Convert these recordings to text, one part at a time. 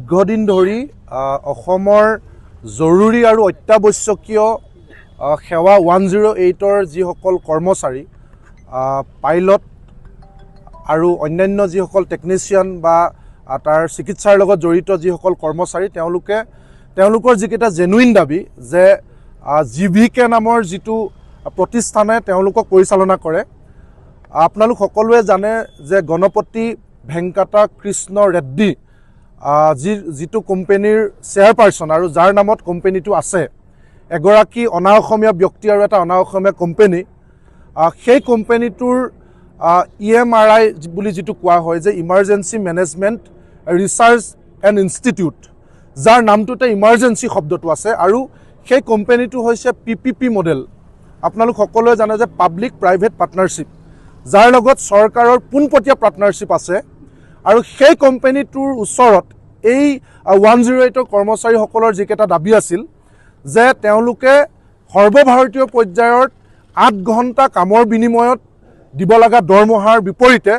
দীৰ্ঘদিন ধৰি অসমৰ জৰুৰী আৰু অত্যাৱশ্যকীয় সেৱা 108ৰ যিসকল কৰ্মচাৰী পাইলট আৰু অন্যান্য যিসকল টেকনিচিয়ান বা তাৰ চিকিৎসাৰ লগত জড়িত যিসকল কৰ্মচাৰী তেওঁলোকৰ যিকেইটা জেনুইন দাবী যে জিভিকে নামৰ যিটো প্ৰতিষ্ঠানে তেওঁলোকক পৰিচালনা কৰে। আপোনালোক সকলোৱে জানে যে গণপতি ভেংকাটা কৃষ্ণ ৰেড্ডি যিটো কোম্পানীৰ চেয়াৰপাৰ্চন আৰু যাৰ নামত কোম্পানীটো আছে, এগৰাকী অনা অসমীয়া ব্যক্তি আৰু এটা অনা অসমীয়া কোম্পানী। সেই কোম্পানীটোৰ EMRI বুলি যিটো কোৱা হয় যে emergency management research and institute, যাৰ নামটোতে ইমাৰ্জেঞ্চি শব্দটো আছে, আৰু সেই কোম্পানীটো হৈছে PPP মডেল। আপোনালোক সকলোৱে জানে যে পাব্লিক প্ৰাইভেট পাৰ্টনাৰশ্বিপ, যাৰ লগত চৰকাৰৰ পোনপটীয়া পাৰ্টনাৰশ্বিপ আছে। আৰু সেই কোম্পানীটোৰ ওচৰত এই 108ৰ কৰ্মচাৰীসকলৰ যিকেইটা দাবী আছিল যে তেওঁলোকে সৰ্বভাৰতীয় পৰ্যায়ত 8 ঘণ্টা কামৰ বিনিময়ত দিব লগা দৰমহাৰ বিপৰীতে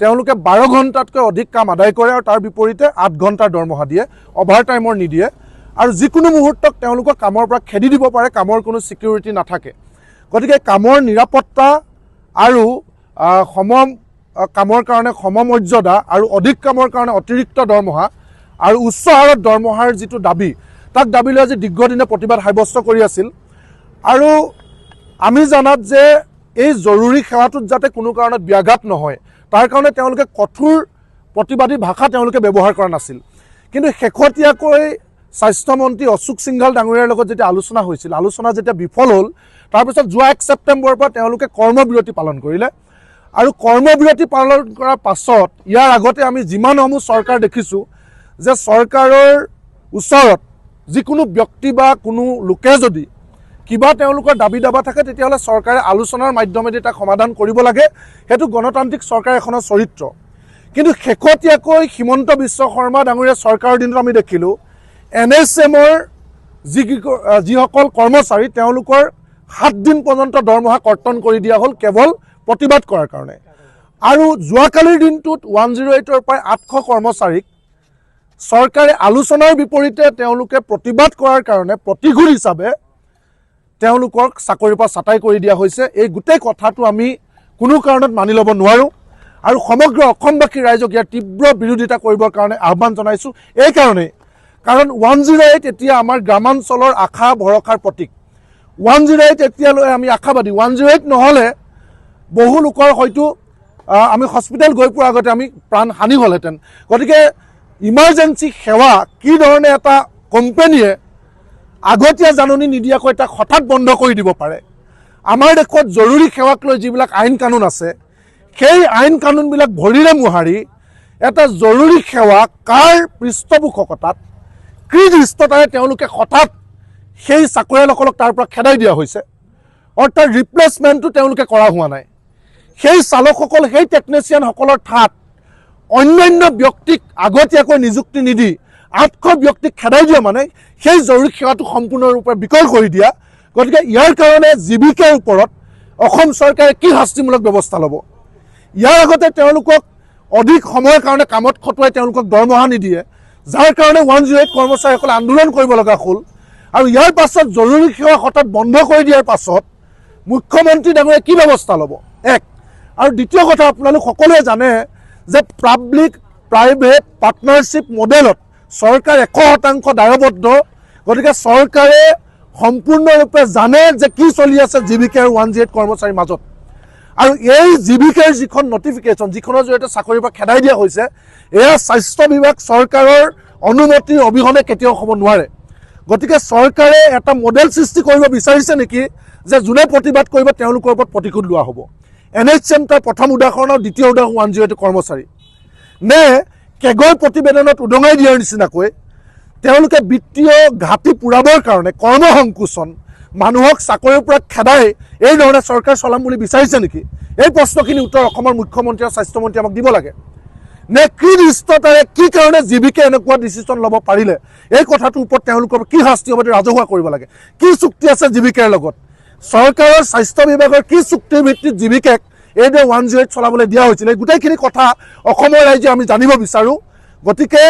তেওঁলোকে 12 ঘণ্টাতকৈ অধিক কাম আদায় কৰে আৰু তাৰ বিপৰীতে 8 ঘণ্টাৰ দৰমহা দিয়ে, অভাৰ টাইমৰ নিদিয়ে। আৰু যিকোনো মুহূৰ্তত তেওঁলোকক কামৰ পৰা খেদি দিব পাৰে, কামৰ কোনো ছিকিউৰিটি নাথাকে। গতিকে কামৰ নিৰাপত্তা আৰু কামৰ কাৰণে সমমৰ্যাদা আৰু অধিক কামৰ কাৰণে অতিৰিক্ত দৰমহা আৰু উচ্চ হাৰত দৰমহাৰ যিটো দাবী, তাক দাবী লৈ আজি দীৰ্ঘদিনে প্ৰতিবাদ সাব্যস্ত কৰি আছিল। আৰু আমি জনাত যে এই জৰুৰী সেৱাটোত যাতে কোনো কাৰণত ব্যাঘাত নহয়, তাৰ কাৰণে তেওঁলোকে কঠোৰ প্ৰতিবাদী ভাষা তেওঁলোকে ব্যৱহাৰ কৰা নাছিল। কিন্তু শেহতীয়াকৈ স্বাস্থ্যমন্ত্ৰী অশোক সিংঘাল ডাঙৰীয়াৰ লগত যেতিয়া আলোচনা যেতিয়া বিফল হ'ল, তাৰপিছত যোৱা 1 ছেপ্টেম্বৰৰ পৰা তেওঁলোকে কৰ্মবিৰতি পালন কৰিলে। আৰু কৰ্মবিৰতি পালন কৰাৰ পাছত ইয়াৰ আগতে আমি যিমানসমূহ চৰকাৰ দেখিছোঁ যে চৰকাৰৰ ওচৰত যিকোনো ব্যক্তি বা কোনো লোকে যদি কিবা তেওঁলোকৰ দাবী দাবা থাকে, তেতিয়াহ'লে চৰকাৰে আলোচনাৰ মাধ্যমেদি তাক সমাধান কৰিব লাগে। সেইটো গণতান্ত্ৰিক চৰকাৰ এখনৰ চৰিত্ৰ। কিন্তু শেহতীয়াকৈ হিমন্ত বিশ্ব শৰ্মা ডাঙৰীয়া চৰকাৰৰ দিনত আমি দেখিলোঁ NSMৰ যিসকল কৰ্মচাৰী তেওঁলোকৰ 7 দিন পৰ্যন্ত দৰমহা কৰ্তন কৰি দিয়া হ'ল কেৱল প্ৰতিবাদ কৰাৰ কাৰণে। আৰু যোৱাকালিৰ দিনটোত 108ৰ প্ৰায় 800 কৰ্মচাৰীক চৰকাৰে আলোচনাৰ বিপৰীতে তেওঁলোকে প্ৰতিবাদ কৰাৰ কাৰণে প্ৰতিঘূৰ হিচাপে তেওঁলোকক চাকৰিৰ পৰা ছাঁটাই কৰি দিয়া হৈছে। এই গোটেই কথাটো আমি কোনো কাৰণত মানি ল'ব নোৱাৰোঁ আৰু সমগ্ৰ অসমবাসী ৰাইজক ইয়াৰ তীব্ৰ বিৰোধিতা কৰিবৰ কাৰণে আহ্বান জনাইছোঁ। এইকাৰণেই কাৰণ 108 এতিয়া আমাৰ গ্ৰামাঞ্চলৰ আশা ভৰসাৰ প্ৰতীক। 108 এতিয়ালৈ আমি আশাবাদী। 108 নহ'লে বহু লোকৰ হয়তো আমি হস্পিটেল গৈ পোৱাৰ আগতে আমি প্ৰাণ হানি হ'লহেঁতেন। গতিকে ইমাৰ্জেঞ্চি সেৱা কি ধৰণে এটা কোম্পানীয়ে আগতীয়া জাননী নিদিয়াকৈ তাক হঠাৎ বন্ধ কৰি দিব পাৰে। আমাৰ দেশত জৰুৰী সেৱাক লৈ যিবিলাক আইন কানুন আছে, সেই আইন কানুনবিলাক ভৰিৰে মোহাৰি এটা জৰুৰী সেৱা কাৰ পৃষ্ঠপোষকতাত কি দৃষ্টতাৰে তেওঁলোকে হঠাৎ সেই চাকৰিয়ালসকলক তাৰ পৰা খেদাই দিয়া হৈছে, অৰ্থাৎ ৰিপ্লেচমেণ্টটো তেওঁলোকে কৰা হোৱা নাই। সেই চালকসকল, সেই টেকনিচিয়ানসকলৰ ঠাইত অন্যান্য ব্যক্তিক আগতীয়াকৈ নিযুক্তি নিদি 800 ব্যক্তিক খেদাই দিয়া মানে সেই জৰুৰী সেৱাটো সম্পূৰ্ণৰূপে বিকল কৰি দিয়া। গতিকে ইয়াৰ কাৰণে জীৱিকাৰ ওপৰত অসম চৰকাৰে কি শাস্তিমূলক ব্যৱস্থা ল'ব? ইয়াৰ আগতে তেওঁলোকক অধিক সময়ৰ কাৰণে কামত খটুৱাই তেওঁলোকক দৰমহা নিদিয়ে, যাৰ কাৰণে 108 কৰ্মচাৰীসকলে আন্দোলন কৰিব লগা হ'ল। আৰু ইয়াৰ পাছত জৰুৰী সেৱা হঠাৎ বন্ধ কৰি দিয়াৰ পাছত মুখ্যমন্ত্ৰী ডাঙৰীয়াই কি ব্যৱস্থা ল'ব? আৰু দ্বিতীয় কথা, আপোনালোক সকলোৱে জানে যে পাব্লিক প্ৰাইভেট পাৰ্টনাৰশ্বিপ মডেলত চৰকাৰ 100% দায়বদ্ধ। গতিকে চৰকাৰে সম্পূৰ্ণৰূপে জানে যে কি চলি আছে জীৱিকা আৰু 108 কৰ্মচাৰীৰ মাজত। আৰু এই জীৱিকাৰ যিখন নটিফিকেশ্যন, যিখনৰ জৰিয়তে চাকৰিৰ পৰা খেদাই দিয়া হৈছে, এয়া স্বাস্থ্য বিভাগ চৰকাৰৰ অনুমতিৰ অবিহনে কেতিয়াও হ'ব নোৱাৰে। গতিকে চৰকাৰে এটা মডেল সৃষ্টি কৰিব বিচাৰিছে নেকি যে যোনে প্ৰতিবাদ কৰিব তেওঁলোকৰ ওপৰত প্ৰতিশোধ লোৱা হ'ব? NHM তাৰ প্ৰথম উদাহৰণ আৰু দ্বিতীয় উদাহৰণ 108 কৰ্মচাৰী। নে কেগৰ প্ৰতিবেদনত উদঙাই দিয়াৰ নিচিনাকৈ তেওঁলোকে বিত্তীয় ঘাটি পূৰাবৰ কাৰণে কৰ্মসংকোচন, মানুহক চাকৰিৰ পৰা খেদাই এই ধৰণে চৰকাৰ চলাম বুলি বিচাৰিছে নেকি? এই প্ৰশ্নখিনি উত্তৰ অসমৰ মুখ্যমন্ত্ৰী আৰু স্বাস্থ্যমন্ত্ৰী আমাক দিব লাগে। নে কি দৃষ্টতাৰে, কি কাৰণে জীৱিকে এনেকুৱা ডিচিশ্যন ল'ব পাৰিলে, এই কথাটোৰ ওপৰত তেওঁলোকৰ কি শাস্তি হ'ব ৰাজহুৱা কৰিব লাগে। কি চুক্তি আছে জীৱিকাৰ লগত? চৰকাৰৰ স্বাস্থ্য বিভাগৰ কি চুক্তিৰ ভিত্তিত জীৱিকাক এইদৰে 108 চলাবলৈ দিয়া হৈছিল? এই গোটেইখিনি কথা অসমৰ ৰাইজে আমি জানিব বিচাৰোঁ। গতিকে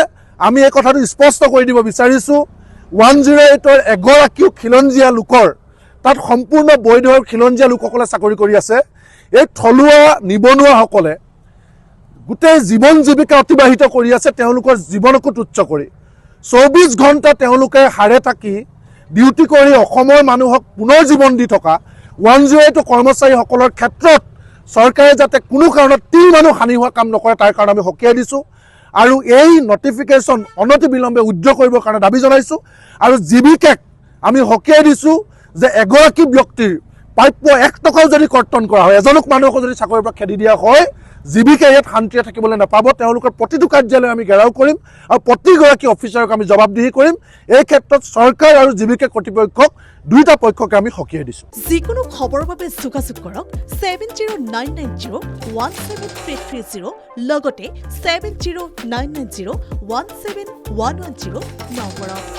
আমি এই কথাটো স্পষ্ট কৰি দিব বিচাৰিছোঁ 108ৰ এগৰাকীও খিলঞ্জীয়া লোকৰ তাত সম্পূৰ্ণ বৈধ খিলঞ্জীয়া লোকসকলে চাকৰি কৰি আছে। এই থলুৱা নিবনুৱাসকলে গোটেই জীৱন জীৱিকা অতিবাহিত কৰি আছে, তেওঁলোকৰ জীৱনকো তুচ্ছ কৰি 24 ঘণ্টা তেওঁলোকে হাৰে থাকি ডিউটি কৰি অসমৰ মানুহক পুনৰ জীৱন দি থকা 108 কৰ্মচাৰীসকলৰ ক্ষেত্ৰত চৰকাৰে যাতে কোনো কাৰণত তিল মানুহ হানি হোৱা কাম নকৰে তাৰ কাৰণে আমি সকীয়াই দিছোঁ আৰু এই নটিফিকেশ্যন অনতিবিলম্বে উদ্যোগ কৰিবৰ কাৰণে দাবী জনাইছোঁ। আৰু জীৱিকাক আমি সকীয়াই দিছোঁ যে এগৰাকী ব্যক্তিৰ প্ৰাপ্য 1 টকাও যদি কৰ্তন কৰা হয়, এজনক মানুহকো যদি চাকৰিৰ পৰা খেদি দিয়া হয়, জীৱিকা ইয়াত শান্তিৰে থাকিবলৈ নাপাব। তেওঁলোকৰ প্ৰতিটো কাৰ্যালয় আমি ঘেৰাও কৰিম আৰু প্ৰতিগৰাকী অফিচাৰক আমি জবাবদিহি কৰিম। এই ক্ষেত্ৰত চৰকাৰ আৰু জীৱিকা কৰ্তৃপক্ষক দুয়োটা পক্ষকে আমি সকীয়াই দিছোঁ। যিকোনো খবৰৰ বাবে যোগাযোগ কৰক 7099017330 লগতে 7099017110 নম্বৰত।